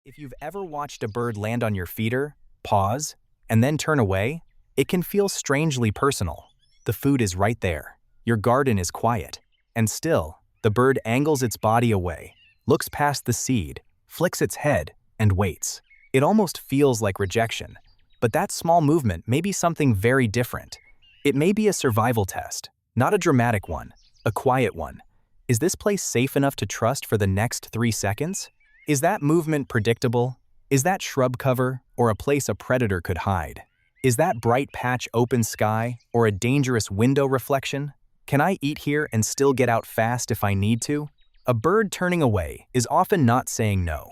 If you've ever watched a bird land on your feeder, pause, and then turn away, it can feel strangely personal. The food is right there. Your garden is quiet. And still, the bird angles its body away, looks past the seed, flicks its head, and waits. It almost feels like rejection. But that small movement may be something very different. It may be a survival test, not a dramatic one, a quiet one. Is this place safe enough to trust for the next 3 seconds? Is that movement predictable? Is that shrub cover or a place a predator could hide? Is that bright patch open sky or a dangerous window reflection? Can I eat here and still get out fast if I need to? A bird turning away is often not saying no.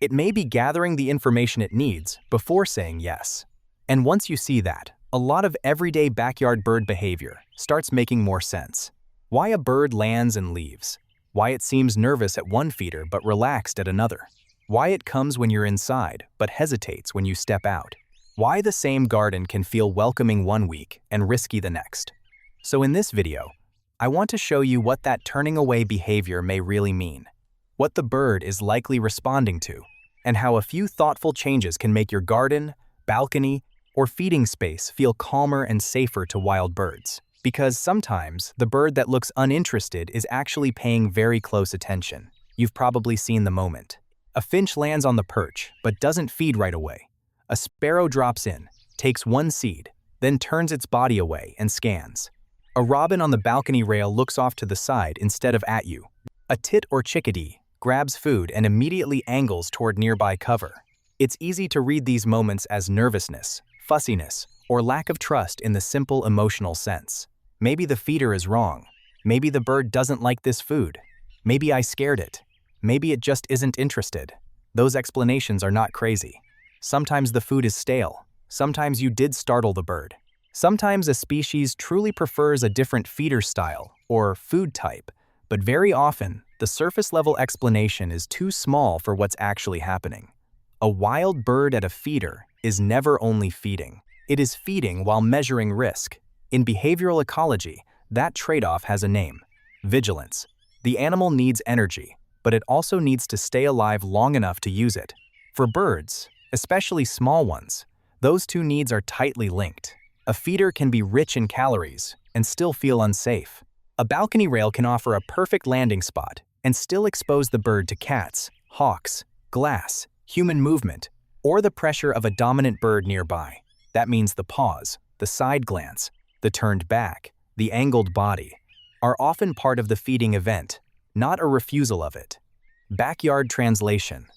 It may be gathering the information it needs before saying yes. And once you see that, a lot of everyday backyard bird behavior starts making more sense. Why a bird lands and leaves. Why it seems nervous at one feeder but relaxed at another. Why it comes when you're inside but hesitates when you step out. Why the same garden can feel welcoming one week and risky the next. So in this video, I want to show you what that turning away behavior may really mean, what the bird is likely responding to, and how a few thoughtful changes can make your garden, balcony, or feeding space feel calmer and safer to wild birds. Because sometimes the bird that looks uninterested is actually paying very close attention. You've probably seen the moment. A finch lands on the perch but doesn't feed right away. A sparrow drops in, takes one seed, then turns its body away and scans. A robin on the balcony rail looks off to the side instead of at you. A tit or chickadee grabs food and immediately angles toward nearby cover. It's easy to read these moments as nervousness, fussiness, or lack of trust in the simple emotional sense. Maybe the feeder is wrong. Maybe the bird doesn't like this food. Maybe I scared it. Maybe it just isn't interested. Those explanations are not crazy. Sometimes the food is stale. Sometimes you did startle the bird. Sometimes a species truly prefers a different feeder style or food type, but very often the surface-level explanation is too small for what's actually happening. A wild bird at a feeder is never only feeding. It is feeding while measuring risk. In behavioral ecology, that trade-off has a name: vigilance. The animal needs energy, but it also needs to stay alive long enough to use it. For birds, especially small ones, those two needs are tightly linked. A feeder can be rich in calories and still feel unsafe. A balcony rail can offer a perfect landing spot and still expose the bird to cats, hawks, glass, human movement, or the pressure of a dominant bird nearby. That means the pause, the side glance, the turned back, the angled body, are often part of the feeding event, not a refusal of it. Backyard translation.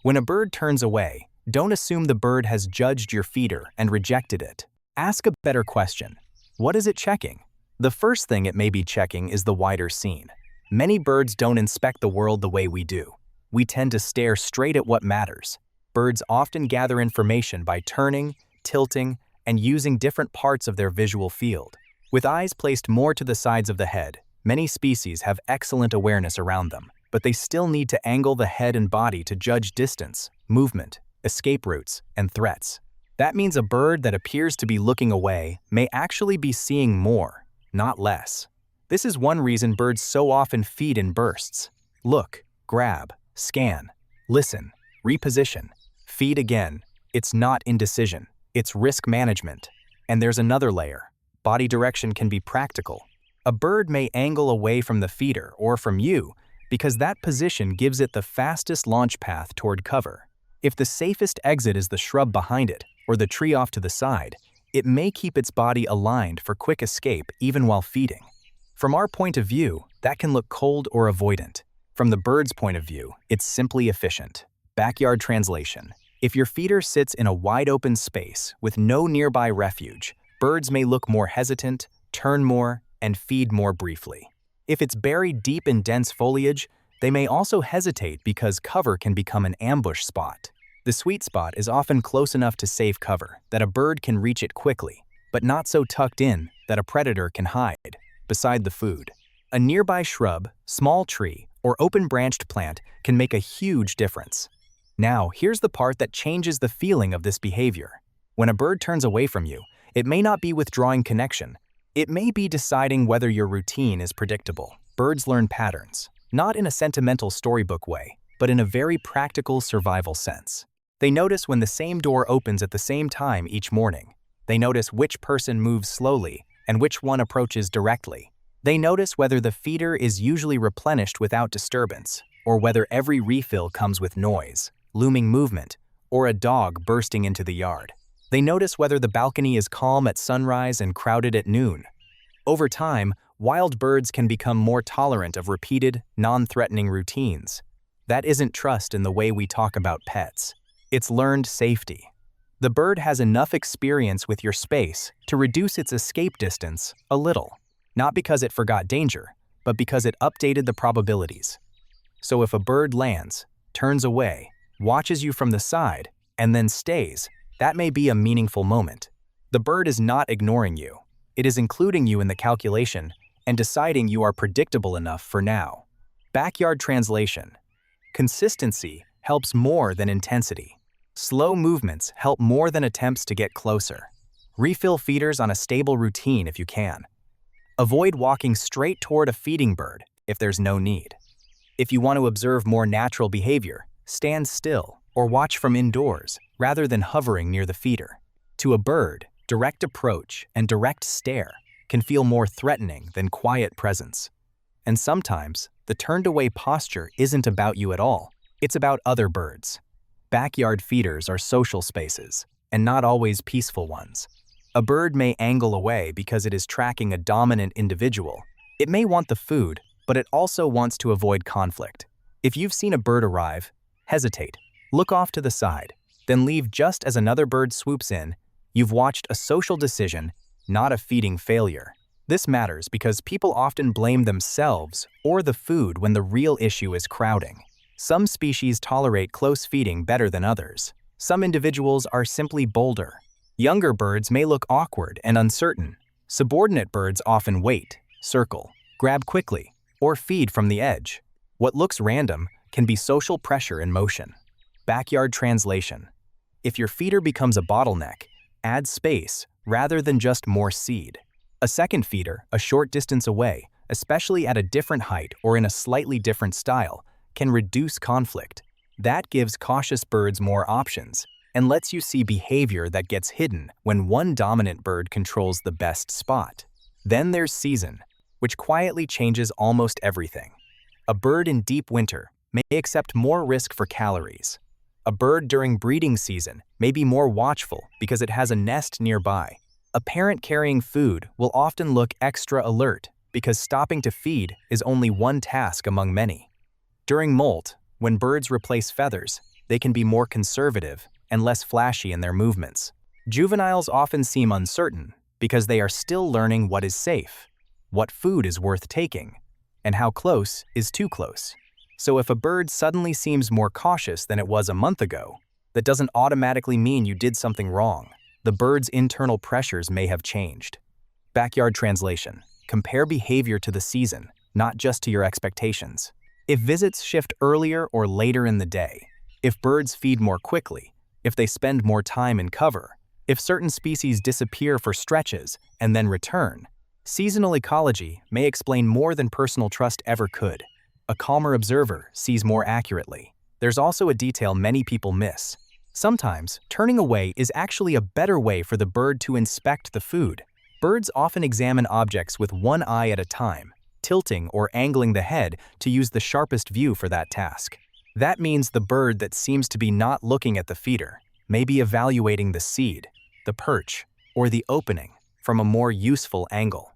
When a bird turns away, don't assume the bird has judged your feeder and rejected it. Ask a better question. What is it checking? The first thing it may be checking is the wider scene. Many birds don't inspect the world the way we do. We tend to stare straight at what matters. Birds often gather information by turning, tilting, and using different parts of their visual field. With eyes placed more to the sides of the head, many species have excellent awareness around them, but they still need to angle the head and body to judge distance, movement, escape routes, and threats. That means a bird that appears to be looking away may actually be seeing more, not less. This is one reason birds so often feed in bursts. Look, grab, scan, listen, reposition, feed again. It's not indecision. It's risk management. And there's another layer. Body direction can be practical. A bird may angle away from the feeder or from you because that position gives it the fastest launch path toward cover. If the safest exit is the shrub behind it or the tree off to the side, it may keep its body aligned for quick escape even while feeding. From our point of view, that can look cold or avoidant. From the bird's point of view, it's simply efficient. Backyard translation. If your feeder sits in a wide-open space with no nearby refuge, birds may look more hesitant, turn more, and feed more briefly. If it's buried deep in dense foliage, they may also hesitate because cover can become an ambush spot. The sweet spot is often close enough to save cover that a bird can reach it quickly, but not so tucked in that a predator can hide beside the food. A nearby shrub, small tree, or open-branched plant can make a huge difference. Now, here's the part that changes the feeling of this behavior. When a bird turns away from you, it may not be withdrawing connection. It may be deciding whether your routine is predictable. Birds learn patterns, not in a sentimental storybook way, but in a very practical survival sense. They notice when the same door opens at the same time each morning. They notice which person moves slowly and which one approaches directly. They notice whether the feeder is usually replenished without disturbance, or whether every refill comes with noise, looming movement, or a dog bursting into the yard. They notice whether the balcony is calm at sunrise and crowded at noon. Over time, wild birds can become more tolerant of repeated, non-threatening routines. That isn't trust in the way we talk about pets. It's learned safety. The bird has enough experience with your space to reduce its escape distance a little, not because it forgot danger, but because it updated the probabilities. So if a bird lands, turns away, watches you from the side, and then stays, that may be a meaningful moment. The bird is not ignoring you. It is including you in the calculation and deciding you are predictable enough for now. Backyard translation. Consistency helps more than intensity. Slow movements help more than attempts to get closer. Refill feeders on a stable routine if you can. Avoid walking straight toward a feeding bird if there's no need. If you want to observe more natural behavior, stand still or watch from indoors rather than hovering near the feeder. To a bird, direct approach and direct stare can feel more threatening than quiet presence. And sometimes, the turned-away posture isn't about you at all. It's about other birds. Backyard feeders are social spaces, and not always peaceful ones. A bird may angle away because it is tracking a dominant individual. It may want the food, but it also wants to avoid conflict. If you've seen a bird arrive, hesitate, look off to the side, then leave just as another bird swoops in. You've watched a social decision, not a feeding failure. This matters because people often blame themselves or the food when the real issue is crowding. Some species tolerate close feeding better than others. Some individuals are simply bolder. Younger birds may look awkward and uncertain. Subordinate birds often wait, circle, grab quickly, or feed from the edge. What looks random can be social pressure in motion. Backyard translation. If your feeder becomes a bottleneck, add space rather than just more seed. A second feeder, a short distance away, especially at a different height or in a slightly different style, can reduce conflict. That gives cautious birds more options and lets you see behavior that gets hidden when one dominant bird controls the best spot. Then there's season, which quietly changes almost everything. A bird in deep winter may accept more risk for calories. A bird during breeding season may be more watchful because it has a nest nearby. A parent carrying food will often look extra alert because stopping to feed is only one task among many. During molt, when birds replace feathers, they can be more conservative and less flashy in their movements. Juveniles often seem uncertain because they are still learning what is safe, what food is worth taking, and how close is too close. So if a bird suddenly seems more cautious than it was a month ago, that doesn't automatically mean you did something wrong. The bird's internal pressures may have changed. Backyard translation. Compare behavior to the season, not just to your expectations. If visits shift earlier or later in the day, if birds feed more quickly, if they spend more time in cover, if certain species disappear for stretches and then return, seasonal ecology may explain more than personal trust ever could. A calmer observer sees more accurately. There's also a detail many people miss. Sometimes, turning away is actually a better way for the bird to inspect the food. Birds often examine objects with one eye at a time, tilting or angling the head to use the sharpest view for that task. That means the bird that seems to be not looking at the feeder may be evaluating the seed, the perch, or the opening from a more useful angle.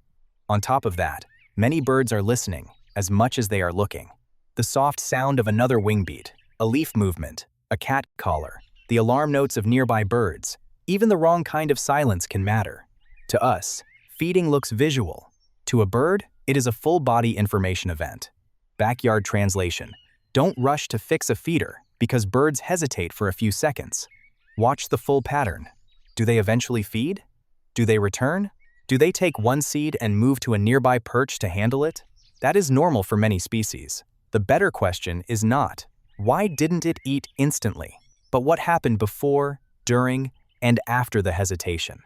On top of that, many birds are listening as much as they are looking. The soft sound of another wing beat, a leaf movement, a cat caller, the alarm notes of nearby birds, even the wrong kind of silence can matter. To us, feeding looks visual. To a bird, it is a full-body information event. Backyard translation. Don't rush to fix a feeder because birds hesitate for a few seconds. Watch the full pattern. Do they eventually feed? Do they return? Do they take one seed and move to a nearby perch to handle it? That is normal for many species. The better question is not, why didn't it eat instantly? But what happened before, during, and after the hesitation?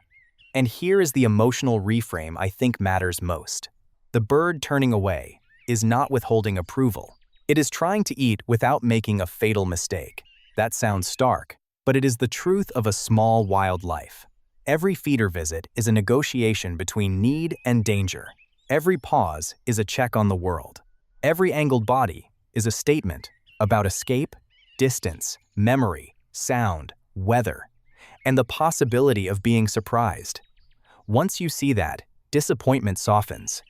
And here is the emotional reframe I think matters most. The bird turning away is not withholding approval. It is trying to eat without making a fatal mistake. That sounds stark, but it is the truth of a small wild life. Every feeder visit is a negotiation between need and danger. Every pause is a check on the world. Every angled body is a statement about escape, distance, memory, sound, weather, and the possibility of being surprised. Once you see that, disappointment softens.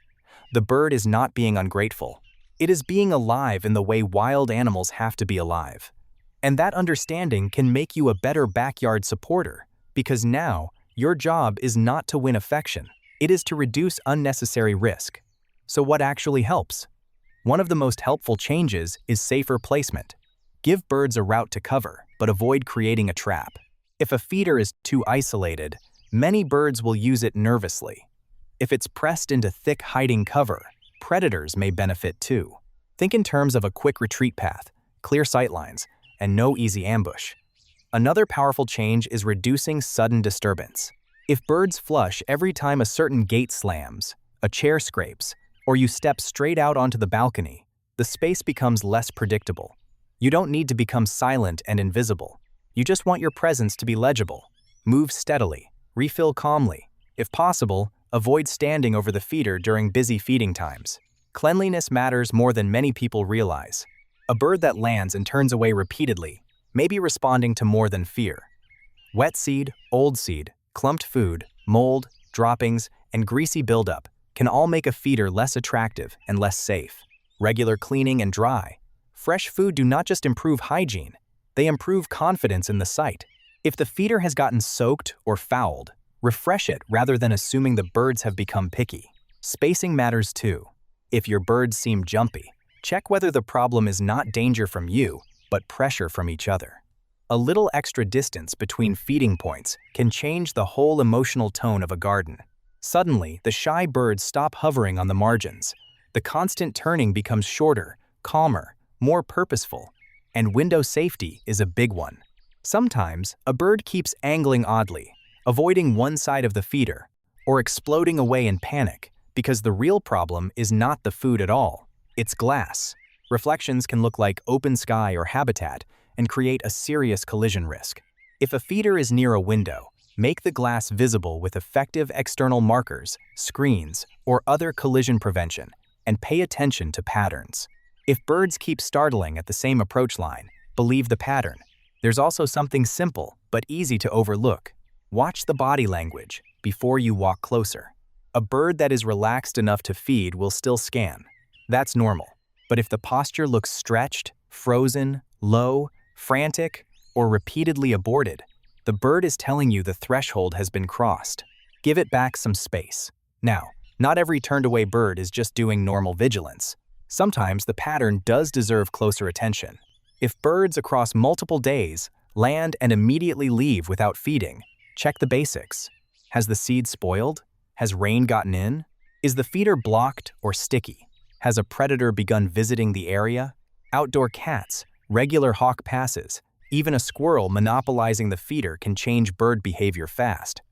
The bird is not being ungrateful. It is being alive in the way wild animals have to be alive. And that understanding can make you a better backyard supporter, because now your job is not to win affection. It is to reduce unnecessary risk. So what actually helps? One of the most helpful changes is safer placement. Give birds a route to cover, but avoid creating a trap. If a feeder is too isolated, many birds will use it nervously. If it's pressed into thick hiding cover, predators may benefit too. Think in terms of a quick retreat path, clear sightlines, and no easy ambush. Another powerful change is reducing sudden disturbance. If birds flush every time a certain gate slams, a chair scrapes, or you step straight out onto the balcony, the space becomes less predictable. You don't need to become silent and invisible. You just want your presence to be legible. Move steadily, refill calmly. If possible, avoid standing over the feeder during busy feeding times. Cleanliness matters more than many people realize. A bird that lands and turns away repeatedly may be responding to more than fear. Wet seed, old seed, clumped food, mold, droppings, and greasy buildup can all make a feeder less attractive and less safe. Regular cleaning and dry. Fresh food do not just improve hygiene, they improve confidence in the site. If the feeder has gotten soaked or fouled, refresh it rather than assuming the birds have become picky. Spacing matters too. If your birds seem jumpy, check whether the problem is not danger from you, but pressure from each other. A little extra distance between feeding points can change the whole emotional tone of a garden. Suddenly, the shy birds stop hovering on the margins. The constant turning becomes shorter, calmer, more purposeful, and window safety is a big one. Sometimes, a bird keeps angling oddly, avoiding one side of the feeder, or exploding away in panic because the real problem is not the food at all, it's glass. Reflections can look like open sky or habitat and create a serious collision risk. If a feeder is near a window, make the glass visible with effective external markers, screens, or other collision prevention, and pay attention to patterns. If birds keep startling at the same approach line, believe the pattern. There's also something simple but easy to overlook. Watch the body language before you walk closer. A bird that is relaxed enough to feed will still scan. That's normal. But if the posture looks stretched, frozen, low, frantic, or repeatedly aborted, the bird is telling you the threshold has been crossed. Give it back some space. Now, not every turned-away bird is just doing normal vigilance. Sometimes the pattern does deserve closer attention. If birds across multiple days land and immediately leave without feeding, check the basics. Has the seed spoiled? Has rain gotten in? Is the feeder blocked or sticky? Has a predator begun visiting the area? Outdoor cats, regular hawk passes, even a squirrel monopolizing the feeder can change bird behavior fast.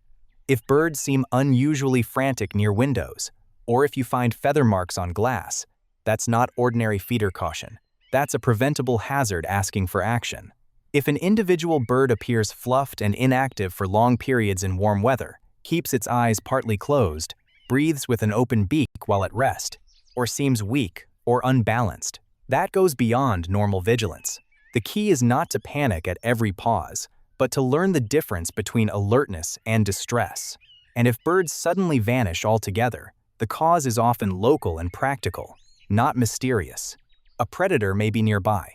If birds seem unusually frantic near windows, or if you find feather marks on glass, that's not ordinary feeder caution. That's a preventable hazard asking for action. If an individual bird appears fluffed and inactive for long periods in warm weather, keeps its eyes partly closed, breathes with an open beak while at rest, or seems weak or unbalanced, that goes beyond normal vigilance. The key is not to panic at every pause, but to learn the difference between alertness and distress. And if birds suddenly vanish altogether, the cause is often local and practical, not mysterious. A predator may be nearby.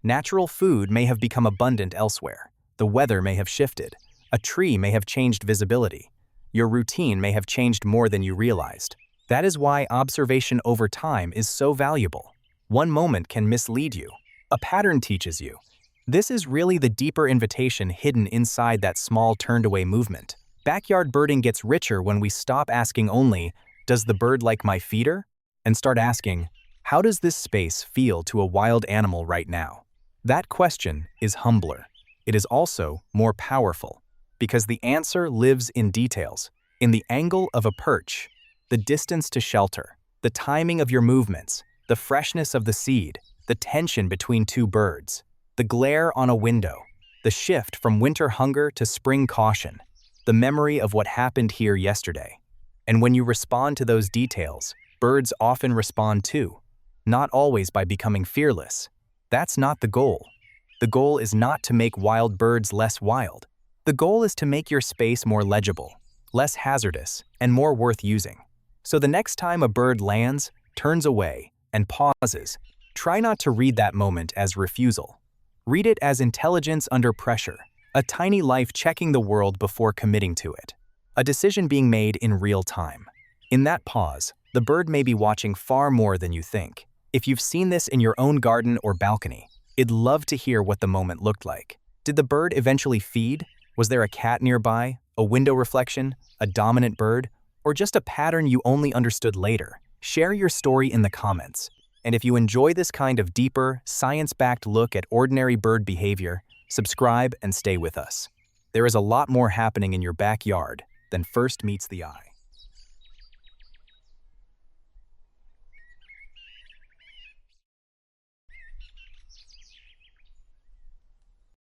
Natural food may have become abundant elsewhere. The weather may have shifted. A tree may have changed visibility. Your routine may have changed more than you realized. That is why observation over time is so valuable. One moment can mislead you. A pattern teaches you. This is really the deeper invitation hidden inside that small turned-away movement. Backyard birding gets richer when we stop asking only, "Does the bird like my feeder?" and start asking, "How does this space feel to a wild animal right now?" That question is humbler. It is also more powerful, because the answer lives in details, in the angle of a perch, the distance to shelter, the timing of your movements, the freshness of the seed, the tension between two birds, the glare on a window, the shift from winter hunger to spring caution, the memory of what happened here yesterday. And when you respond to those details, birds often respond too, not always by becoming fearless. That's not the goal. The goal is not to make wild birds less wild. The goal is to make your space more legible, less hazardous, and more worth using. So the next time a bird lands, turns away, and pauses, try not to read that moment as refusal. Read it as intelligence under pressure, a tiny life checking the world before committing to it, a decision being made in real time. In that pause, the bird may be watching far more than you think. If you've seen this in your own garden or balcony, I'd love to hear what the moment looked like. Did the bird eventually feed? Was there a cat nearby, a window reflection, a dominant bird, or just a pattern you only understood later? Share your story in the comments. And if you enjoy this kind of deeper, science-backed look at ordinary bird behavior, subscribe and stay with us. There is a lot more happening in your backyard than first meets the eye.